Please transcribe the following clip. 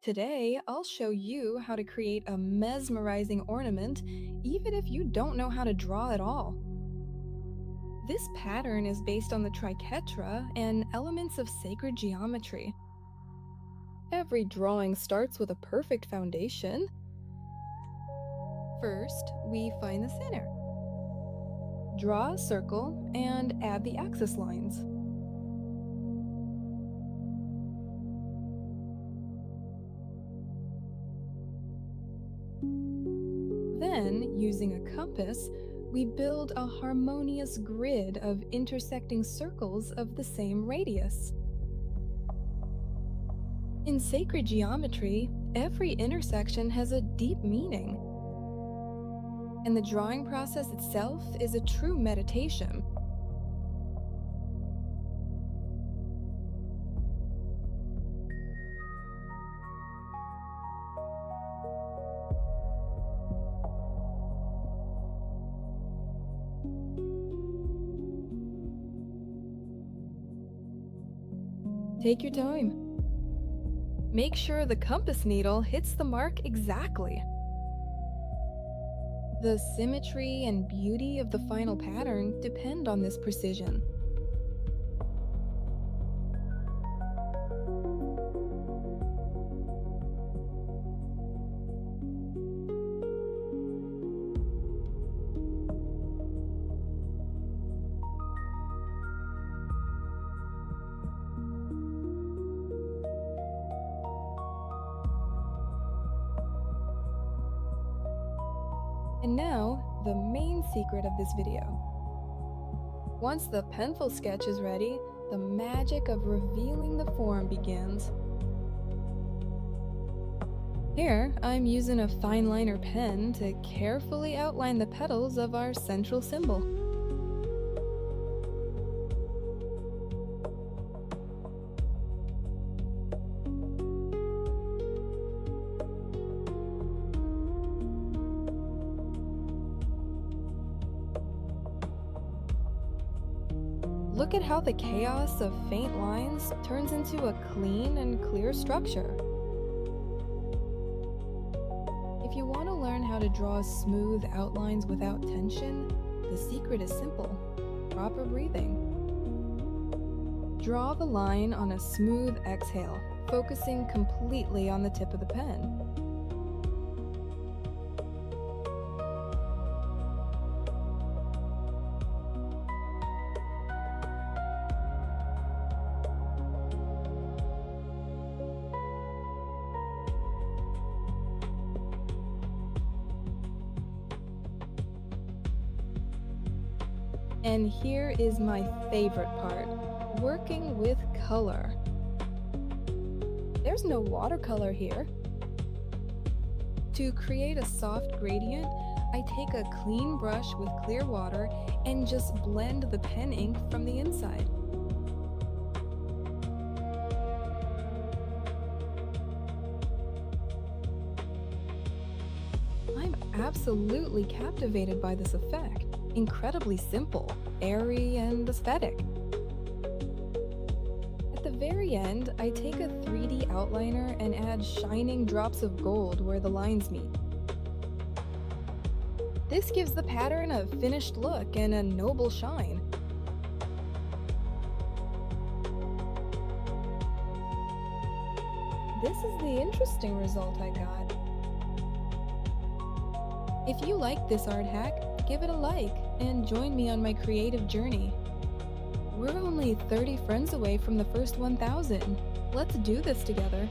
Today, I'll show you how to create a mesmerizing ornament even if you don't know how to draw at all. This pattern is based on the triquetra and elements of sacred geometry. Every drawing starts with a perfect foundation. First, we find the center. Draw a circle and add the axis lines. Then, using a compass, we build a harmonious grid of intersecting circles of the same radius. In sacred geometry, every intersection has a deep meaning, and the drawing process itself is a true meditation. Take your time. Make sure the compass needle hits the mark exactly. The symmetry and beauty of the final pattern depend on this precision. And now, the main secret of this video. Once the pencil sketch is ready, the magic of revealing the form begins. Here, I'm using a fine liner pen to carefully outline the petals of our central symbol. Look at how the chaos of faint lines turns into a clean and clear structure. If you want to learn how to draw smooth outlines without tension, the secret is simple: proper breathing. Draw the line on a smooth exhale, focusing completely on the tip of the pen. And here is my favorite part: working with color. There's no watercolor here. To create a soft gradient, I take a clean brush with clear water and just blend the pen ink from the inside. I'm absolutely captivated by this effect. Incredibly simple, airy, and aesthetic. At the very end, I take a 3D outliner and add shining drops of gold where the lines meet. This gives the pattern a finished look and a noble shine. This is the interesting result I got. If you like this art hack, give it a like and join me on my creative journey. We're only 30 friends away from the first 1,000. Let's do this together.